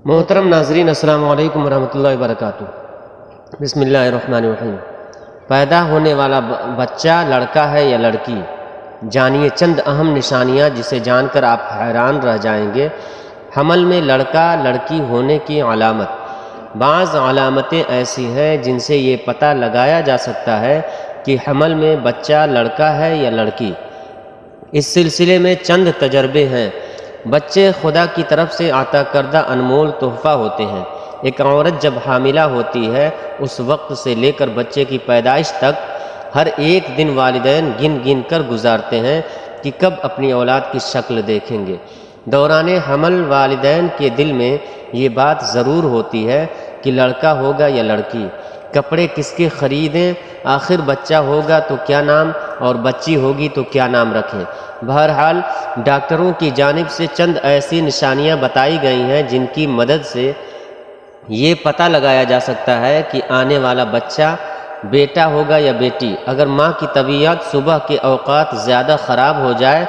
محترم ناظرین، السلام علیکم ورحمۃ اللہ وبرکاتہ۔ بسم اللہ الرحمن الرحیم۔ پیدا ہونے والا بچہ لڑکا ہے یا لڑکی، جانیے چند اہم نشانیاں جسے جان کر آپ حیران رہ جائیں گے۔ حمل میں لڑکا لڑکی ہونے کی علامت۔ بعض علامتیں ایسی ہیں جن سے یہ پتہ لگایا جا سکتا ہے کہ حمل میں بچہ لڑکا ہے یا لڑکی۔ اس سلسلے میں چند تجربے ہیں۔ بچے خدا کی طرف سے عطا کردہ انمول تحفہ ہوتے ہیں۔ ایک عورت جب حاملہ ہوتی ہے، اس وقت سے لے کر بچے کی پیدائش تک ہر ایک دن والدین گن گن کر گزارتے ہیں کہ کب اپنی اولاد کی شکل دیکھیں گے۔ دوران حمل والدین کے دل میں یہ بات ضرور ہوتی ہے کہ لڑکا ہوگا یا لڑکی، کپڑے کس کے خریدیں، آخر بچہ ہوگا تو کیا نام اور بچی ہوگی تو کیا نام رکھیں۔ بہرحال ڈاکٹروں کی جانب سے چند ایسی نشانیاں بتائی گئی ہیں جن کی مدد سے یہ پتہ لگایا جا سکتا ہے کہ آنے والا بچہ بیٹا ہوگا یا بیٹی۔ اگر ماں کی طبیعت صبح کے اوقات زیادہ خراب ہو جائے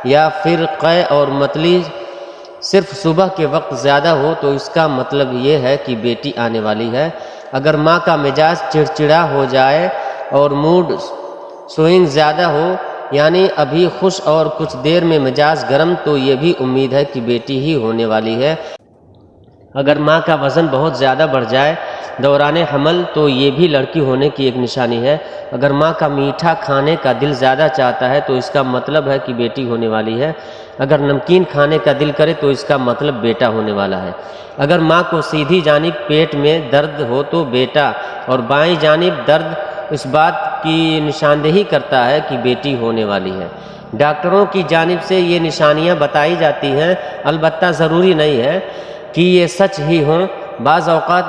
یا پھر قے اور متلی صرف صبح کے وقت زیادہ ہو تو اس کا مطلب یہ ہے کہ بیٹی آنے والی ہے۔ اگر ماں کا مزاج چڑچڑا ہو جائے اور موڈ سوئنگ زیادہ ہو، یعنی ابھی خوش اور کچھ دیر میں مزاج گرم، تو یہ بھی امید ہے کہ بیٹی ہی ہونے والی ہے۔ اگر ماں کا وزن بہت زیادہ بڑھ جائے دوران حمل تو یہ بھی لڑکی ہونے کی ایک نشانی ہے۔ اگر ماں کا میٹھا کھانے کا دل زیادہ چاہتا ہے تو اس کا مطلب ہے کہ بیٹی ہونے والی ہے۔ اگر نمکین کھانے کا دل کرے تو اس کا مطلب بیٹا ہونے والا ہے۔ اگر ماں کو سیدھی جانب پیٹ میں درد ہو تو بیٹا، اور بائیں جانب درد اس بات کی نشاندہی کرتا ہے کہ بیٹی ہونے والی ہے۔ ڈاکٹروں کی جانب سے یہ نشانیاں بتائی جاتی ہیں، البتہ ضروری نہیں ہے کہ یہ سچ ہی ہوں۔ بعض اوقات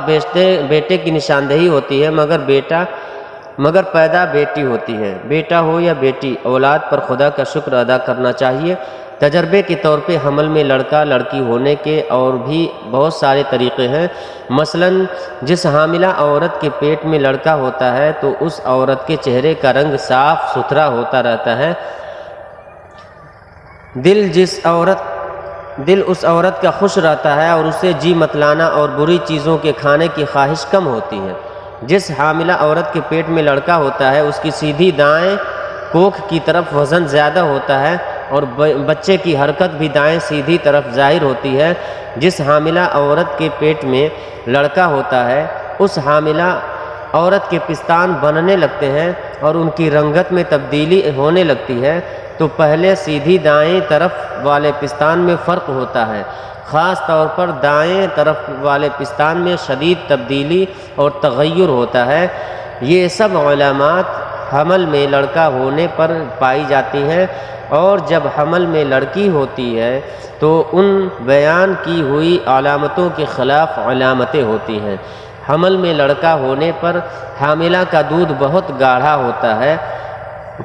بیٹے کی نشاندہی ہوتی ہے مگر پیدا بیٹی ہوتی ہے۔ بیٹا ہو یا بیٹی، اولاد پر خدا کا شکر ادا کرنا چاہیے۔ تجربے کے طور پہ حمل میں لڑکا لڑکی ہونے کے اور بھی بہت سارے طریقے ہیں۔ مثلا جس حاملہ عورت کے پیٹ میں لڑکا ہوتا ہے تو اس عورت کے چہرے کا رنگ صاف ستھرا ہوتا رہتا ہے۔ دل اس عورت کا خوش رہتا ہے اور اسے جی متلانا اور بری چیزوں کے کھانے کی خواہش کم ہوتی ہے۔ جس حاملہ عورت کے پیٹ میں لڑکا ہوتا ہے اس کی سیدھی دائیں کوکھ کی طرف وزن زیادہ ہوتا ہے اور بچے کی حرکت بھی دائیں سیدھی طرف ظاہر ہوتی ہے۔ جس حاملہ عورت کے پیٹ میں لڑکا ہوتا ہے اس حاملہ عورت کے پستان بننے لگتے ہیں اور ان کی رنگت میں تبدیلی ہونے لگتی ہے، تو پہلے سیدھی دائیں طرف والے پستان میں فرق ہوتا ہے۔ خاص طور پر دائیں طرف والے پستان میں شدید تبدیلی اور تغیر ہوتا ہے۔ یہ سب علامات حمل میں لڑکا ہونے پر پائی جاتی ہیں، اور جب حمل میں لڑکی ہوتی ہے تو ان بیان کی ہوئی علامتوں کے خلاف علامتیں ہوتی ہیں۔ حمل میں لڑکا ہونے پر حاملہ کا دودھ بہت گاڑھا ہوتا ہے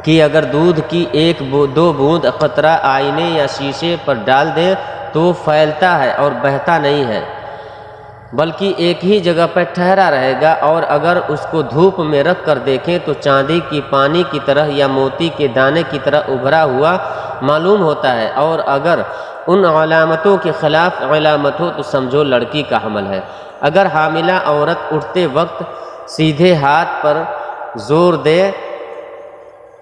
کہ اگر دودھ کی ایک دو بوند قطرہ آئینے یا شیشے پر ڈال دیں تو پھیلتا ہے اور بہتا نہیں ہے، بلکہ ایک ہی جگہ پر ٹھہرا رہے گا، اور اگر اس کو دھوپ میں رکھ کر دیکھیں تو چاندی کی پانی کی طرح یا موتی کے دانے کی طرح ابھرا ہوا معلوم ہوتا ہے۔ اور اگر ان علامتوں کے خلاف علامت ہو تو سمجھو لڑکی کا حمل ہے۔ اگر حاملہ عورت اٹھتے وقت سیدھے ہاتھ پر زور دے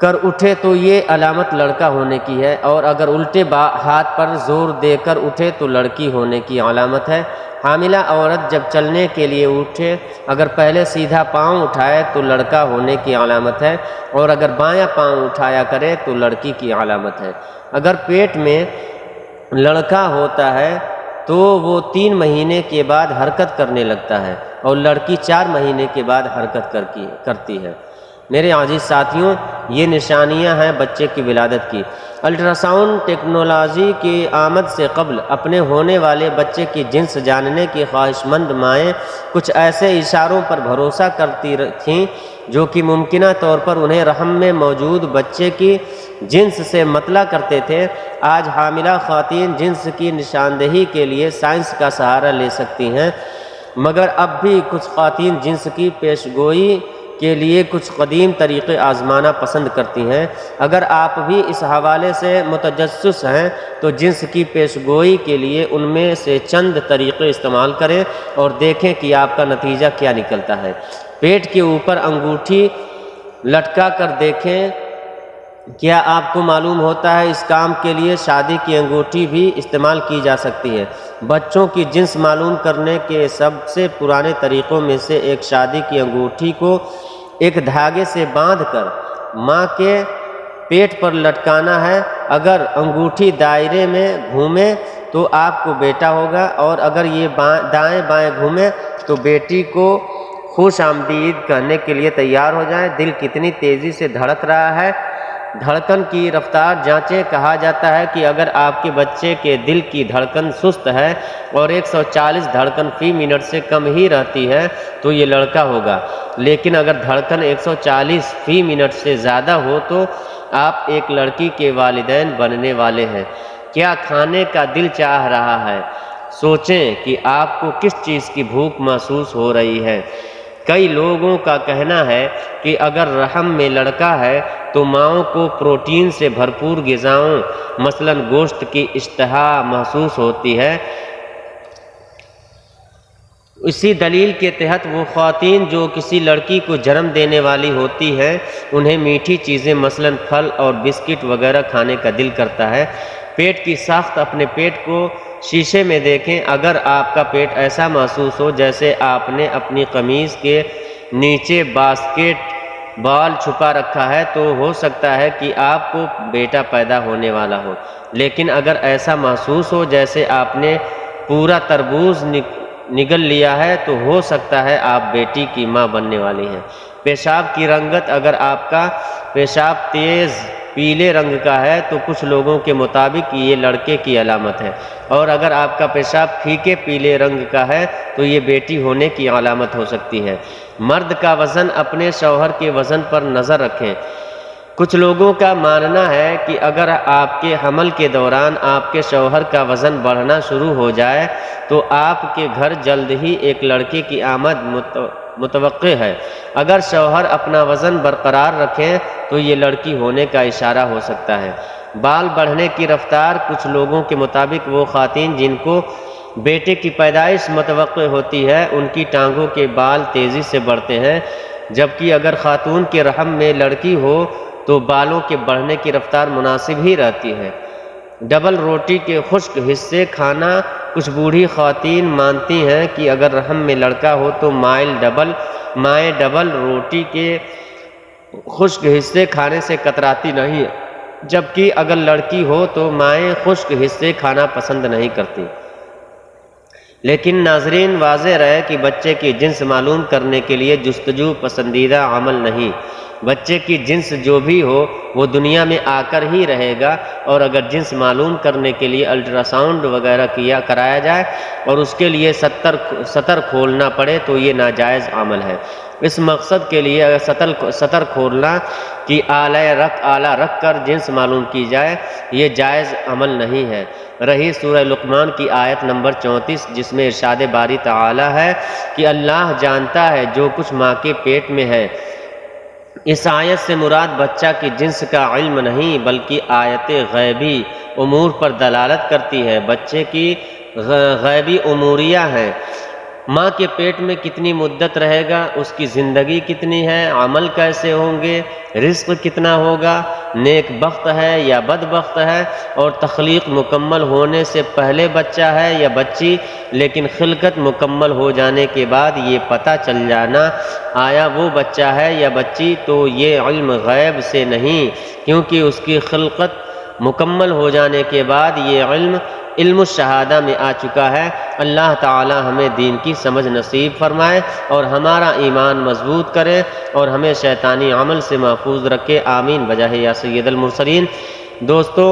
کر اٹھے تو یہ علامت لڑکا ہونے کی ہے، اور اگر الٹے ہاتھ پر زور دے کر اٹھے تو لڑکی ہونے کی علامت ہے۔ حاملہ عورت جب چلنے کے لیے اٹھے اگر پہلے سیدھا پاؤں اٹھائے تو لڑکا ہونے کی علامت ہے، اور اگر بایاں پاؤں اٹھایا کرے تو لڑکی کی علامت ہے۔ اگر پیٹ میں لڑکا ہوتا ہے تو وہ 3 مہینے کے بعد حرکت کرنے لگتا ہے اور لڑکی 4 مہینے کے بعد حرکت کرتی ہے۔ میرے عزیز ساتھیوں، یہ نشانیاں ہیں بچے کی ولادت کی۔ الٹراساؤنڈ ٹیکنالوجی کی آمد سے قبل اپنے ہونے والے بچے کی جنس جاننے کی خواہش مند مائیں کچھ ایسے اشاروں پر بھروسہ کرتی تھیں جو کہ ممکنہ طور پر انہیں رحم میں موجود بچے کی جنس سے مطلع کرتے تھے۔ آج حاملہ خواتین جنس کی نشاندہی کے لیے سائنس کا سہارا لے سکتی ہیں، مگر اب بھی کچھ خواتین جنس کی پیشگوئی کے لیے کچھ قدیم طریقے آزمانا پسند کرتی ہیں۔ اگر آپ بھی اس حوالے سے متجسس ہیں تو جنس کی پیشگوئی کے لیے ان میں سے چند طریقے استعمال کریں اور دیکھیں کہ آپ کا نتیجہ کیا نکلتا ہے۔ پیٹ کے اوپر انگوٹھی لٹکا کر دیکھیں، کیا آپ کو معلوم ہوتا ہے اس کام کے لیے شادی کی انگوٹھی بھی استعمال کی جا سکتی ہے۔ بچوں کی جنس معلوم کرنے کے سب سے پرانے طریقوں میں سے ایک شادی کی انگوٹھی کو ایک دھاگے سے باندھ کر ماں کے پیٹ پر لٹکانا ہے۔ اگر انگوٹھی دائرے میں گھومے تو آپ کو بیٹا ہوگا، اور اگر یہ دائیں بائیں گھومے تو بیٹی کو خوش آمدید کہنے کے لیے تیار ہو جائیں۔ دل کتنی تیزی سے دھڑک رہا ہے، دھڑکن کی رفتار جانچیں۔ کہا جاتا ہے کہ اگر آپ کے بچے کے دل کی دھڑکن سست ہے اور 140 دھڑکن فی منٹ سے کم ہی رہتی ہے تو یہ لڑکا ہوگا، لیکن اگر دھڑکن 140 فی منٹ سے زیادہ ہو تو آپ ایک لڑکی کے والدین بننے والے ہیں۔ کیا کھانے کا دل چاہ رہا ہے؟ سوچیں کہ آپ کو کس چیز کی بھوک محسوس ہو رہی ہے۔ کئی لوگوں کا کہنا ہے کہ اگر رحم میں لڑکا ہے تو ماؤں کو پروٹین سے بھرپور غذاؤں مثلاً گوشت کی اشتہا محسوس ہوتی ہے۔ اسی دلیل کے تحت وہ خواتین جو کسی لڑکی کو جنم دینے والی ہوتی ہیں انہیں میٹھی چیزیں مثلاً پھل اور بسکٹ وغیرہ کھانے کا دل کرتا ہے۔ پیٹ کی ساخت، اپنے پیٹ کو شیشے میں دیکھیں۔ اگر آپ کا پیٹ ایسا محسوس ہو جیسے آپ نے اپنی قمیض کے نیچے باسکٹ بال چھپا رکھا ہے تو ہو سکتا ہے کہ آپ کو بیٹا پیدا ہونے والا ہو، لیکن اگر ایسا محسوس ہو جیسے آپ نے پورا تربوز نگل لیا ہے تو ہو سکتا ہے آپ بیٹی کی ماں بننے والی ہیں۔ پیشاب کی رنگت، اگر آپ کا پیشاب تیز پیلے رنگ کا ہے تو کچھ لوگوں کے مطابق یہ لڑکے کی علامت ہے، اور اگر آپ کا پیشاب پھیکے پیلے رنگ کا ہے تو یہ بیٹی ہونے کی علامت ہو سکتی ہے۔ مرد کا وزن، اپنے شوہر کے وزن پر نظر رکھیں۔ کچھ لوگوں کا ماننا ہے کہ اگر آپ کے حمل کے دوران آپ کے شوہر کا وزن بڑھنا شروع ہو جائے تو آپ کے گھر جلد ہی ایک لڑکے کی آمد متوقع ہے۔ اگر شوہر اپنا وزن برقرار رکھیں تو یہ لڑکی ہونے کا اشارہ ہو سکتا ہے۔ بال بڑھنے کی رفتار، کچھ لوگوں کے مطابق وہ خواتین جن کو بیٹے کی پیدائش متوقع ہوتی ہے ان کی ٹانگوں کے بال تیزی سے بڑھتے ہیں، جبکہ اگر خاتون کے رحم میں لڑکی ہو تو بالوں کے بڑھنے کی رفتار مناسب ہی رہتی ہے۔ ڈبل روٹی کے خشک حصے کھانا، کچھ بوڑھی خواتین مانتی ہیں کہ اگر رحم میں لڑکا ہو تو مائیں ڈبل روٹی کے خشک حصے کھانے سے کتراتی نہیں، جبکہ اگر لڑکی ہو تو مائیں خشک حصے کھانا پسند نہیں کرتی۔ لیکن ناظرین، واضح رہے کہ بچے کی جنس معلوم کرنے کے لیے جستجو پسندیدہ عمل نہیں۔ بچے کی جنس جو بھی ہو وہ دنیا میں آ کر ہی رہے گا، اور اگر جنس معلوم کرنے کے لیے الٹرا ساؤنڈ وغیرہ کرایا جائے اور اس کے لیے سطر کھولنا پڑے تو یہ ناجائز عمل ہے۔ اس مقصد کے لیے سطر کھولنا کی آلہ رکھ کر جنس معلوم کی جائے، یہ جائز عمل نہیں ہے۔ رہی سورہ لقمان کی آیت نمبر 34 جس میں ارشاد باری تعالی ہے کہ اللہ جانتا ہے جو کچھ ماں کے پیٹ میں ہے۔ اس آیت سے مراد بچہ کی جنس کا علم نہیں بلکہ آیت غیبی امور پر دلالت کرتی ہے۔ بچے کی غیبی اموریہ ہیں، ماں کے پیٹ میں کتنی مدت رہے گا، اس کی زندگی کتنی ہے، عمل کیسے ہوں گے، رزق کتنا ہوگا، نیک بخت ہے یا بد بخت ہے، اور تخلیق مکمل ہونے سے پہلے بچہ ہے یا بچی، لیکن خلقت مکمل ہو جانے کے بعد یہ پتہ چل جانا آیا وہ بچہ ہے یا بچی، تو یہ علم غیب سے نہیں، کیونکہ اس کی خلقت مکمل ہو جانے کے بعد یہ علم الشہادہ میں آ چکا ہے۔ اللہ تعالی ہمیں دین کی سمجھ نصیب فرمائے اور ہمارا ایمان مضبوط کرے اور ہمیں شیطانی عمل سے محفوظ رکھے، آمین بجاہ یا سید المرسلین۔ دوستو،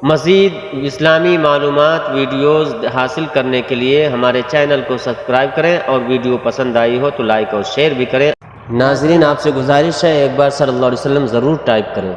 مزید اسلامی معلومات ویڈیوز حاصل کرنے کے لیے ہمارے چینل کو سبسکرائب کریں، اور ویڈیو پسند آئی ہو تو لائک اور شیئر بھی کریں۔ ناظرین، آپ سے گزارش ہے ایک بار صلی اللہ علیہ وسلم ضرور ٹائپ کریں۔